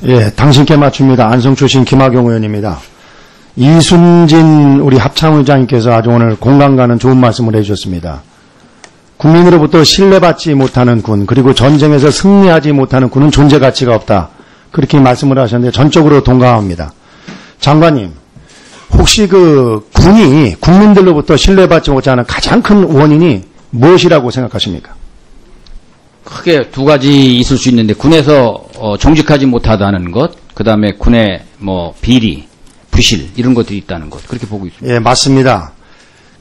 예, 당신께 맞춥니다. 안성 출신 김학용 의원입니다. 이순진 우리 합참의장님께서 아주 오늘 공감 가는 좋은 말씀을 해주셨습니다. 국민으로부터 신뢰받지 못하는 군, 그리고 전쟁에서 승리하지 못하는 군은 존재 가치가 없다. 그렇게 말씀을 하셨는데 전적으로 동감합니다. 장관님, 혹시 그 군이 국민들로부터 신뢰받지 못하는 가장 큰 원인이 무엇이라고 생각하십니까? 크게 두 가지 있을 수 있는데, 군에서 정직하지 못하다는 것, 그 다음에 군의 비리, 부실 이런 것들이 있다는 것, 그렇게 보고 있습니다. 예, 맞습니다.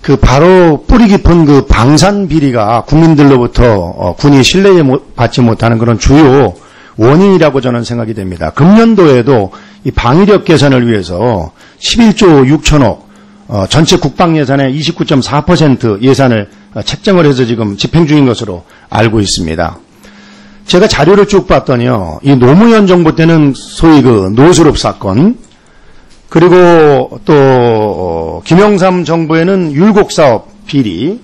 그 바로 뿌리 깊은 그 방산 비리가 국민들로부터 군이 신뢰받지 못하는 그런 주요 원인이라고 저는 생각이 됩니다. 금년도에도 이 방위력 개선을 위해서 11조 6천억 전체 국방 예산의 29.4% 예산을 책정을 해서 지금 집행 중인 것으로 알고 있습니다. 제가 자료를 쭉 봤더니요, 이 노무현 정부 때는 소위 그 노스롭 사건, 그리고 또 김영삼 정부에는 율곡 사업 비리,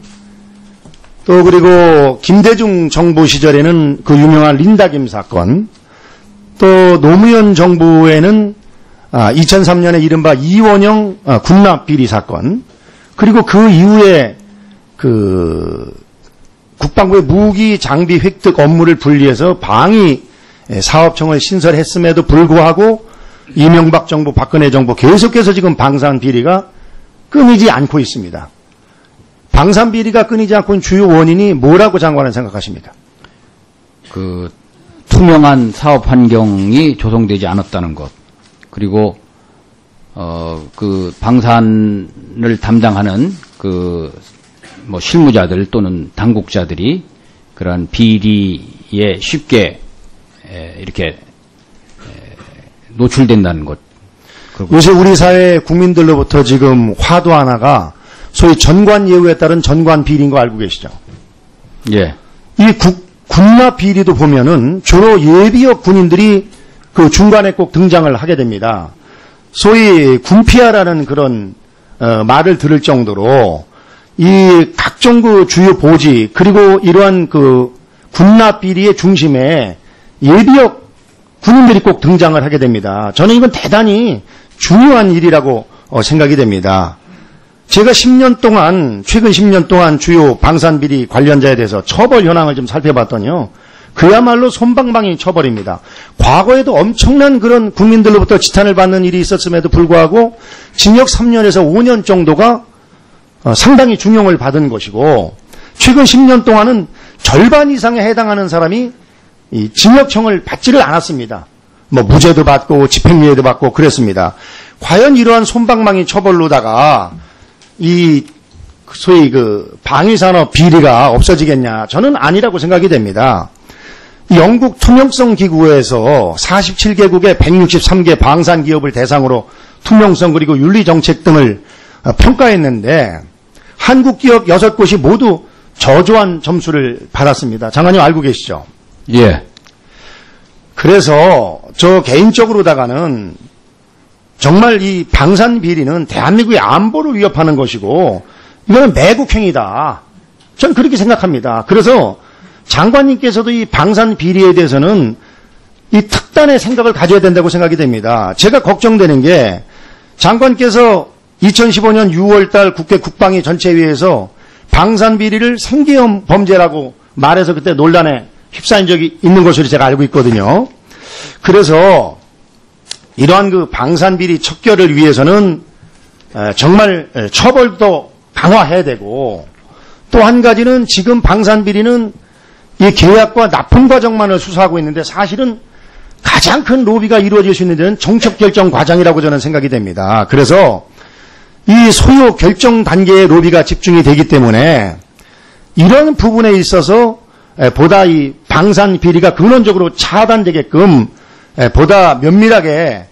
또 그리고 김대중 정부 시절에는 그 유명한 린다김 사건, 또 노무현 정부에는 2003년에 이른바 이원영 군납 비리 사건, 그리고 그 이후에 그 국방부의 무기 장비 획득 업무를 분리해서 방위 사업청을 신설했음에도 불구하고 이명박 정부, 박근혜 정부 계속해서 지금 방산 비리가 끊이지 않고 있습니다. 방산 비리가 끊이지 않고 있는 주요 원인이 뭐라고 장관은 생각하십니까? 그 투명한 사업 환경이 조성되지 않았다는 것, 그리고 그 방산을 담당하는 그 실무자들 또는 당국자들이 그러한 비리에 쉽게 이렇게 노출된다는 것. 요새 우리 사회 국민들로부터 지금 화두 하나가 소위 전관 예우에 따른 전관 비리인 거 알고 계시죠? 예. 이 군납 비리도 보면은 주로 예비역 군인들이 그 중간에 꼭 등장을 하게 됩니다. 소위 군피아라는 그런 말을 들을 정도로 이 각종 그 주요 보직, 그리고 이러한 그 군납 비리의 중심에 예비역 군인들이 꼭 등장을 하게 됩니다. 저는 이건 대단히 중요한 일이라고 생각이 됩니다. 제가 최근 10년 동안 주요 방산비리 관련자에 대해서 처벌 현황을 좀 살펴봤더니요, 그야말로 솜방망이 처벌입니다. 과거에도 엄청난 그런 국민들로부터 지탄을 받는 일이 있었음에도 불구하고 징역 3년에서 5년 정도가 상당히 중형을 받은 것이고, 최근 10년 동안은 절반 이상에 해당하는 사람이 이 징역형을 받지를 않았습니다. 무죄도 받고 집행유예도 받고 그랬습니다. 과연 이러한 솜방망이 처벌로다가 이 소위 그 방위산업 비리가 없어지겠냐? 저는 아니라고 생각이 됩니다. 영국 투명성 기구에서 47개국의 163개 방산 기업을 대상으로 투명성 그리고 윤리 정책 등을 평가했는데 한국 기업 6곳이 모두 저조한 점수를 받았습니다. 장관님 알고 계시죠? 예. 그래서 저 개인적으로다가는 정말 이 방산 비리는 대한민국의 안보를 위협하는 것이고 이거는 매국행위다. 저는 그렇게 생각합니다. 그래서 장관님께서도 이 방산 비리에 대해서는 이 특단의 생각을 가져야 된다고 생각이 됩니다. 제가 걱정되는 게 장관께서 2015년 6월달 국회 국방위 전체회의에서 방산 비리를 생계형 범죄라고 말해서 그때 논란에 휩싸인 적이 있는 것으로 제가 알고 있거든요. 그래서 이러한 그 방산비리 척결을 위해서는 정말 처벌도 강화해야 되고, 또 한 가지는 지금 방산비리는 이 계약과 납품 과정만을 수사하고 있는데 사실은 가장 큰 로비가 이루어질 수 있는 데는 정책 결정 과정이라고 저는 생각이 됩니다. 그래서 이 소요 결정 단계의 로비가 집중이 되기 때문에 이런 부분에 있어서 보다 이 방산 비리가 근원적으로 차단되게끔 보다 면밀하게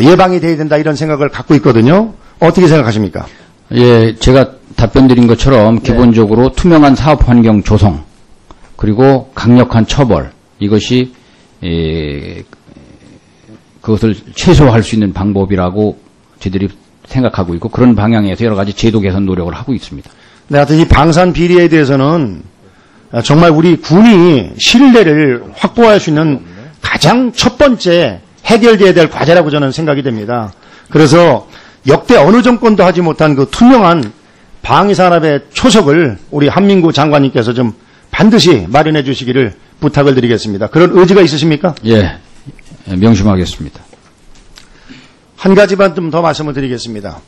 예방이 돼야 된다, 이런 생각을 갖고 있거든요. 어떻게 생각하십니까? 예, 제가 답변 드린 것처럼 기본적으로 투명한 사업 환경 조성, 그리고 강력한 처벌, 이것이 그것을 최소화할 수 있는 방법이라고 저희들이 생각하고 있고, 그런 방향에서 여러 가지 제도 개선 노력을 하고 있습니다. 네, 하여튼 이 방산 비리에 대해서는 정말 우리 군이 신뢰를 확보할 수 있는 가장 첫 번째 해결돼야 될 과제라고 저는 생각이 됩니다. 그래서 역대 어느 정권도 하지 못한 그 투명한 방위산업의 초석을 우리 한민구 장관님께서 좀 반드시 마련해 주시기를 부탁을 드리겠습니다. 그런 의지가 있으십니까? 예, 명심하겠습니다. 한 가지만 좀 더 말씀을 드리겠습니다.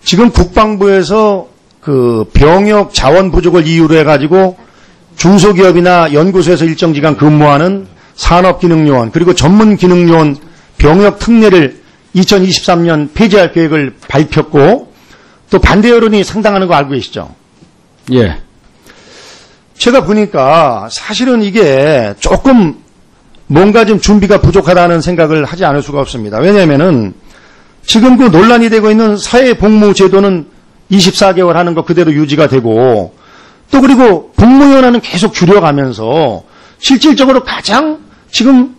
지금 국방부에서 그 병역 자원 부족을 이유로 해가지고 중소기업이나 연구소에서 일정 기간 근무하는 산업기능요원 그리고 전문기능요원 병역 특례를 2023년 폐지할 계획을 발표했고 또 반대 여론이 상당하는 거 알고 계시죠? 예. 제가 보니까 사실은 이게 조금 뭔가 좀 준비가 부족하다는 생각을 하지 않을 수가 없습니다. 왜냐하면은 지금 그 논란이 되고 있는 사회복무제도는 24개월 하는 거 그대로 유지가 되고 또 그리고 복무연한은 계속 줄여가면서 실질적으로 가장 지금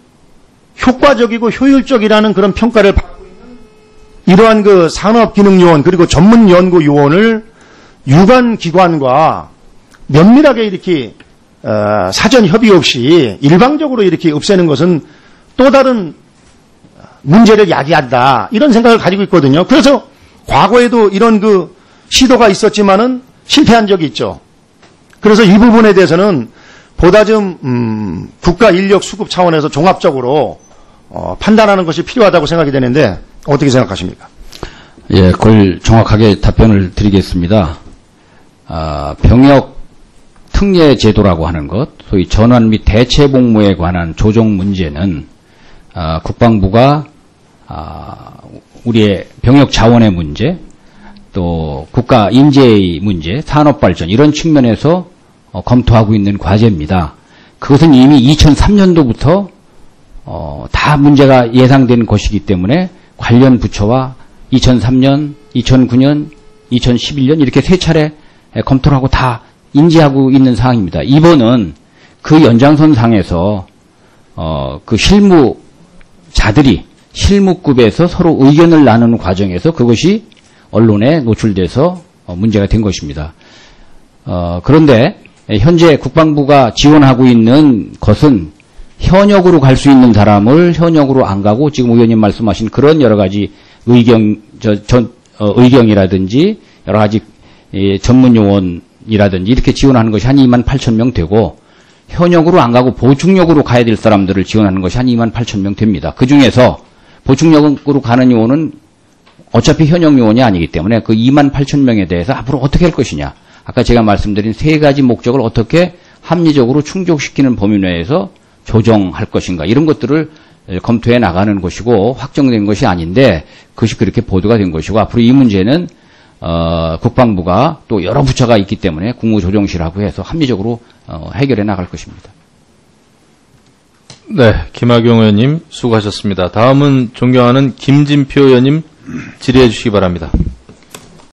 효과적이고 효율적이라는 그런 평가를 받고 있는 이러한 그 산업기능요원 그리고 전문연구요원을 유관기관과 면밀하게 이렇게 사전 협의 없이 일방적으로 이렇게 없애는 것은 또 다른 문제를 야기한다 이런 생각을 가지고 있거든요. 그래서 과거에도 이런 그 시도가 있었지만은 실패한 적이 있죠. 그래서 이 부분에 대해서는 보다 좀 국가 인력 수급 차원에서 종합적으로 판단하는 것이 필요하다고 생각이 되는데 어떻게 생각하십니까? 예, 그걸 정확하게 답변을 드리겠습니다. 병역 특례 제도라고 하는 것, 소위 전환 및 대체 복무에 관한 조정 문제는 국방부가 우리의 병역 자원의 문제, 또 국가 인재의 문제, 산업 발전 이런 측면에서 검토하고 있는 과제입니다. 그것은 이미 2003년도부터 다 문제가 예상된 것이기 때문에 관련 부처와 2003년, 2009년, 2011년 이렇게 세 차례 검토를 하고 다 인지하고 있는 사항입니다. 이번은 그 연장선상에서 그 실무자들이 실무급에서 서로 의견을 나누는 과정에서 그것이 언론에 노출돼서 문제가 된 것입니다. 그런데 현재 국방부가 지원하고 있는 것은 현역으로 갈 수 있는 사람을 현역으로 안 가고 지금 의원님 말씀하신 그런 여러 가지 의경이라든지 여러 가지 전문 요원이라든지 이렇게 지원하는 것이 한 28,000명 되고 현역으로 안 가고 보충역으로 가야 될 사람들을 지원하는 것이 한 28,000명 됩니다. 그 중에서 보충역으로 가는 요원은 어차피 현역 요원이 아니기 때문에 그 28,000명에 대해서 앞으로 어떻게 할 것이냐. 아까 제가 말씀드린 세 가지 목적을 어떻게 합리적으로 충족시키는 범위 내에서 조정할 것인가. 이런 것들을 검토해 나가는 것이고 확정된 것이 아닌데 그것이 그렇게 보도가 된 것이고 앞으로 이 문제는 국방부가 또 여러 부처가 있기 때문에 국무조정실하고 해서 합리적으로 해결해 나갈 것입니다. 네, 김학용 의원님 수고하셨습니다. 다음은 존경하는 김진표 의원님 질의해 주시기 바랍니다.